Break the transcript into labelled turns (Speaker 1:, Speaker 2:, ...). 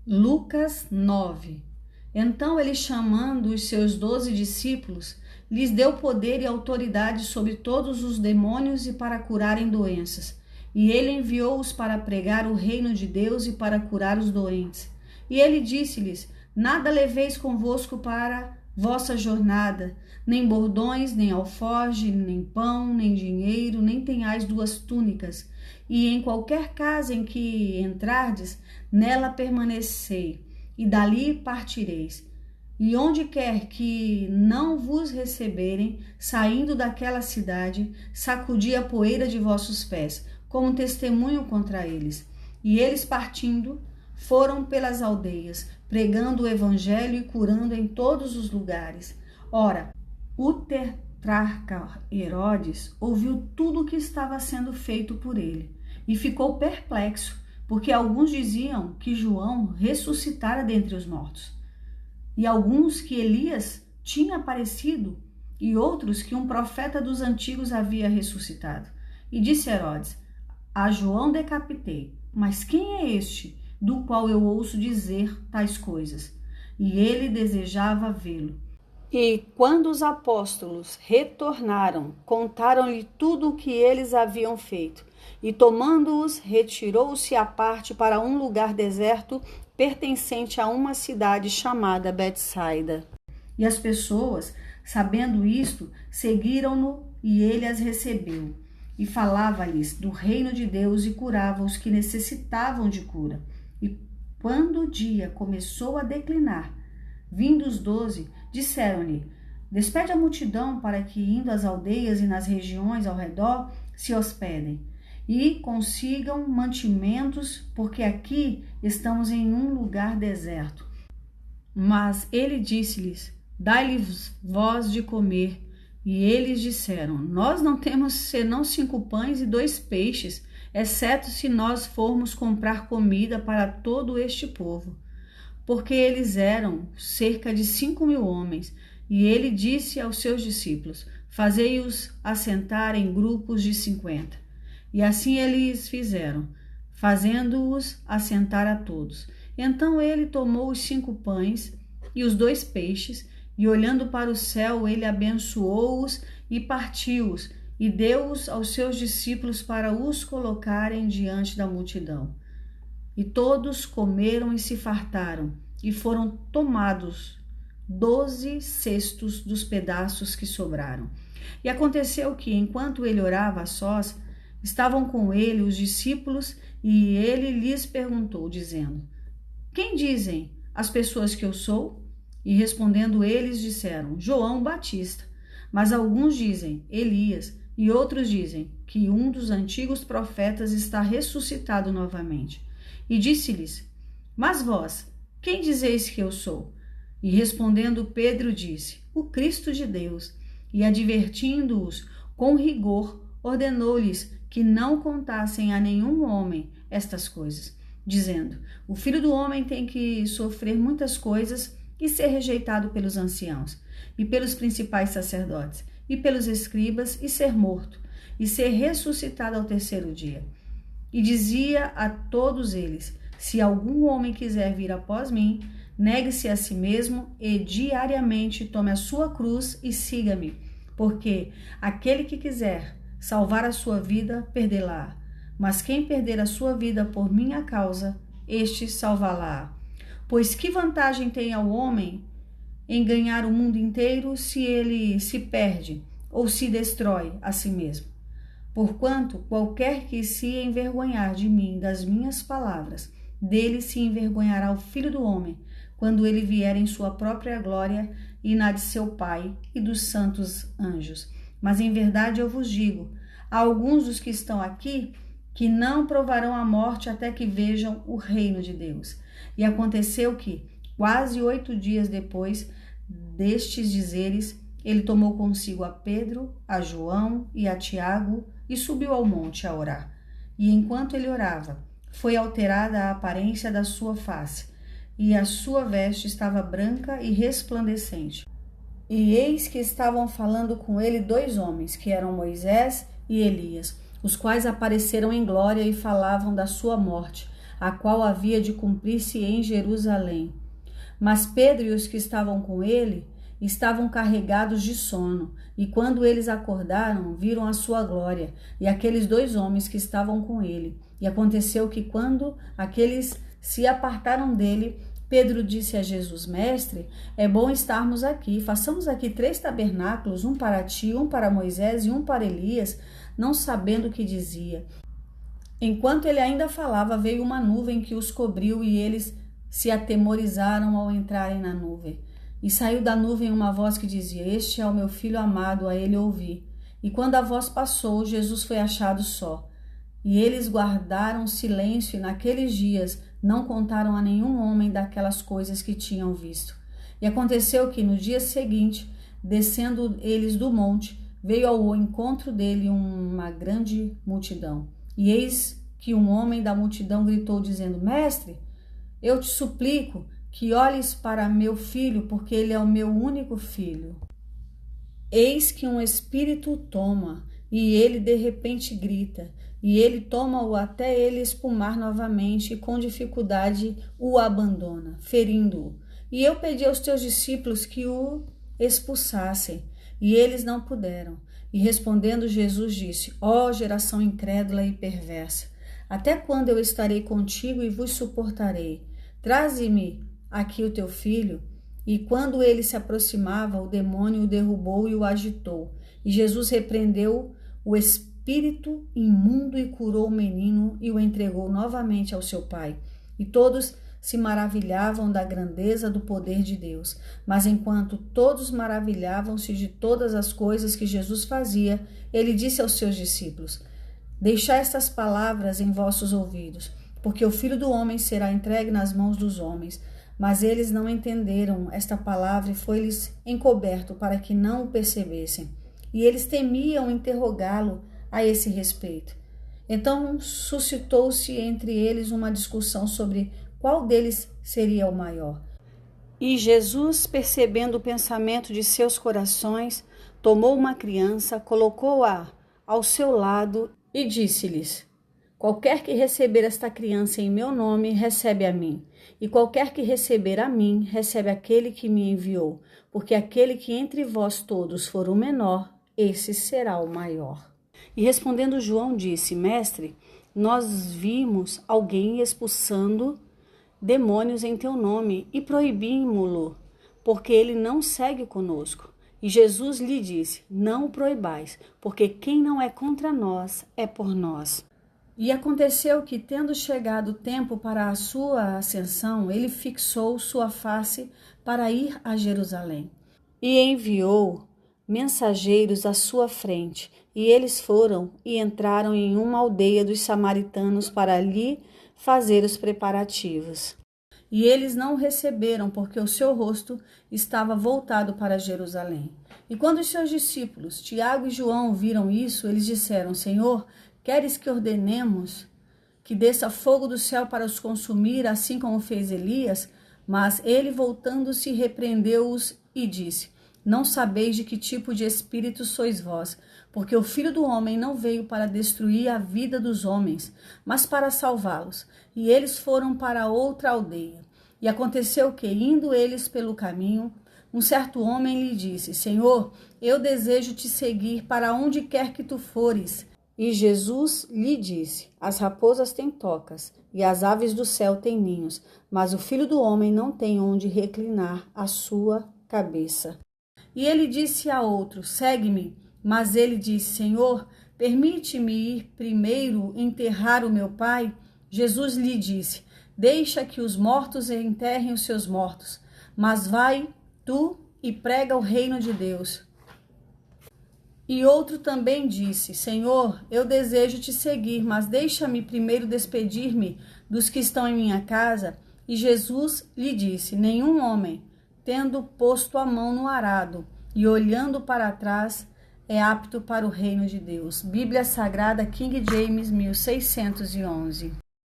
Speaker 1: Lucas 9. Então ele, chamando os seus 12 discípulos, lhes deu poder e autoridade sobre todos os demônios e para curarem doenças. E ele enviou-os para pregar o reino de Deus e para curar os doentes. E ele disse-lhes: Nada leveis convosco para vossa jornada, nem bordões, nem alforje, nem pão, nem dinheiro, nem tenhais 2 túnicas. E em qualquer casa em que entrardes, nela permanecei, e dali partireis. E onde quer que não vos receberem, saindo daquela cidade, sacudi a poeira de vossos pés, como testemunho contra eles. E eles, partindo, foram pelas aldeias, pregando o evangelho e curando em todos os lugares. Ora, o tetrarca Herodes ouviu tudo o que estava sendo feito por ele e ficou perplexo, porque alguns diziam que João ressuscitara dentre os mortos, e alguns que Elias tinha aparecido, e outros que um profeta dos antigos havia ressuscitado. E disse Herodes: A João decapitei, mas quem é este do qual eu ouço dizer tais coisas? E ele desejava vê-lo. E quando os apóstolos retornaram, contaram-lhe tudo o que eles haviam feito. E tomando-os, retirou-se à parte para um lugar deserto, pertencente a uma cidade chamada Betsaida. E as pessoas, sabendo isto, seguiram-no, e ele as recebeu. E falava-lhes do reino de Deus e curava os que necessitavam de cura. E quando o dia começou a declinar, vindo os 12, disseram-lhe: Despede a multidão para que, indo às aldeias e nas regiões ao redor, se hospedem e consigam mantimentos, porque aqui estamos em um lugar deserto. Mas ele disse-lhes: Dai-lhes vós de comer. E eles disseram: Nós não temos senão 5 pães e 2 peixes, exceto se nós formos comprar comida para todo este povo. Porque eles eram cerca de 5.000 homens. E ele disse aos seus discípulos: Fazei-os assentar em grupos de 50. E assim eles fizeram, fazendo-os assentar a todos. Então ele tomou os 5 pães e os 2 peixes, e olhando para o céu, ele abençoou-os e partiu-os, e deu-os aos seus discípulos para os colocarem diante da multidão. E todos comeram e se fartaram, e foram tomados 12 cestos dos pedaços que sobraram. E aconteceu que, enquanto ele orava a sós, estavam com ele os discípulos, e ele lhes perguntou, dizendo: Quem dizem as pessoas que eu sou? E respondendo eles, disseram: João Batista. Mas alguns dizem Elias, e outros dizem que um dos antigos profetas está ressuscitado novamente. E disse-lhes: Mas vós, quem dizeis que eu sou? E respondendo Pedro disse: O Cristo de Deus. E advertindo-os com rigor, ordenou-lhes que não contassem a nenhum homem estas coisas, dizendo: O Filho do Homem tem que sofrer muitas coisas e ser rejeitado pelos anciãos, e pelos principais sacerdotes, e pelos escribas, e ser morto, e ser ressuscitado ao 3º dia. E dizia a todos eles: Se algum homem quiser vir após mim, negue-se a si mesmo e diariamente tome a sua cruz e siga-me, porque aquele que quiser salvar a sua vida, perdê-la. Mas quem perder a sua vida por minha causa, este salvá-la. Pois que vantagem tem ao homem em ganhar o mundo inteiro se ele se perde ou se destrói a si mesmo? Porquanto qualquer que se envergonhar de mim, das minhas palavras, dele se envergonhará o Filho do Homem, quando ele vier em sua própria glória e na de seu Pai e dos santos anjos. Mas em verdade eu vos digo, há alguns dos que estão aqui que não provarão a morte até que vejam o reino de Deus. E aconteceu que, quase 8 dias depois destes dizeres, ele tomou consigo a Pedro, a João e a Tiago e subiu ao monte a orar. E enquanto ele orava, foi alterada a aparência da sua face, e a sua veste estava branca e resplandecente. E eis que estavam falando com ele 2 homens, que eram Moisés e Elias, os quais apareceram em glória e falavam da sua morte, a qual havia de cumprir-se em Jerusalém. Mas Pedro e os que estavam com ele estavam carregados de sono, e quando eles acordaram, viram a sua glória e aqueles 2 homens que estavam com ele. E aconteceu que, quando aqueles se apartaram dele, Pedro disse a Jesus: Mestre, é bom estarmos aqui. Façamos aqui 3 tabernáculos, um para ti, um para Moisés e um para Elias, não sabendo o que dizia. Enquanto ele ainda falava, veio uma nuvem que os cobriu e eles se atemorizaram ao entrarem na nuvem. E saiu da nuvem uma voz que dizia: Este é o meu filho amado, a ele ouvi. E quando a voz passou, Jesus foi achado só. E eles guardaram silêncio, e naqueles dias não contaram a nenhum homem daquelas coisas que tinham visto. E aconteceu que no dia seguinte, descendo eles do monte, veio ao encontro dele uma grande multidão. E eis que um homem da multidão gritou, dizendo: Mestre, eu te suplico que olhes para meu filho, porque ele é o meu único filho. Eis que um espírito o toma, e ele de repente grita, e ele toma-o até ele espumar novamente, e com dificuldade o abandona, ferindo-o. E eu pedi aos teus discípulos que o expulsassem, e eles não puderam. E respondendo, Jesus disse: Ó geração incrédula e perversa, até quando eu estarei contigo e vos suportarei? Traze-me aqui o teu filho. E quando ele se aproximava, o demônio o derrubou e o agitou. E Jesus repreendeu o espírito imundo e curou o menino e o entregou novamente ao seu pai. E todos se maravilhavam da grandeza do poder de Deus. Mas enquanto todos maravilhavam-se de todas as coisas que Jesus fazia, ele disse aos seus discípulos: Deixai estas palavras em vossos ouvidos, porque o Filho do Homem será entregue nas mãos dos homens. Mas eles não entenderam esta palavra e foi-lhes encoberto para que não o percebessem. E eles temiam interrogá-lo a esse respeito. Então suscitou-se entre eles uma discussão sobre qual deles seria o maior. E Jesus, percebendo o pensamento de seus corações, tomou uma criança, colocou-a ao seu lado e disse-lhes: Qualquer que receber esta criança em meu nome, recebe a mim. E qualquer que receber a mim, recebe aquele que me enviou. Porque aquele que entre vós todos for o menor, esse será o maior. E respondendo João disse: Mestre, nós vimos alguém expulsando demônios em teu nome e proibimos-lo, porque ele não segue conosco. E Jesus lhe disse: Não o proibais, porque quem não é contra nós é por nós. E aconteceu que, tendo chegado o tempo para a sua ascensão, ele fixou sua face para ir a Jerusalém. E enviou mensageiros à sua frente, e eles foram e entraram em uma aldeia dos samaritanos para ali fazer os preparativos. E eles não o receberam, porque o seu rosto estava voltado para Jerusalém. E quando os seus discípulos, Tiago e João, viram isso, eles disseram: Senhor, queres que ordenemos que desça fogo do céu para os consumir, assim como fez Elias? Mas ele, voltando-se, repreendeu-os e disse: Não sabeis de que tipo de espírito sois vós, porque o Filho do Homem não veio para destruir a vida dos homens, mas para salvá-los. E eles foram para outra aldeia. E aconteceu que, indo eles pelo caminho, um certo homem lhe disse: Senhor, eu desejo te seguir para onde quer que tu fores. E Jesus lhe disse: As raposas têm tocas e as aves do céu têm ninhos, mas o Filho do Homem não tem onde reclinar a sua cabeça. E ele disse a outro: Segue-me. Mas ele disse: Senhor, permite-me ir primeiro enterrar o meu pai? Jesus lhe disse: Deixa que os mortos enterrem os seus mortos, mas vai tu e prega o reino de Deus. E outro também disse: Senhor, eu desejo te seguir, mas deixa-me primeiro despedir-me dos que estão em minha casa. E Jesus lhe disse: Nenhum homem, tendo posto a mão no arado e olhando para trás, é apto para o reino de Deus. Bíblia Sagrada, King James, 1611.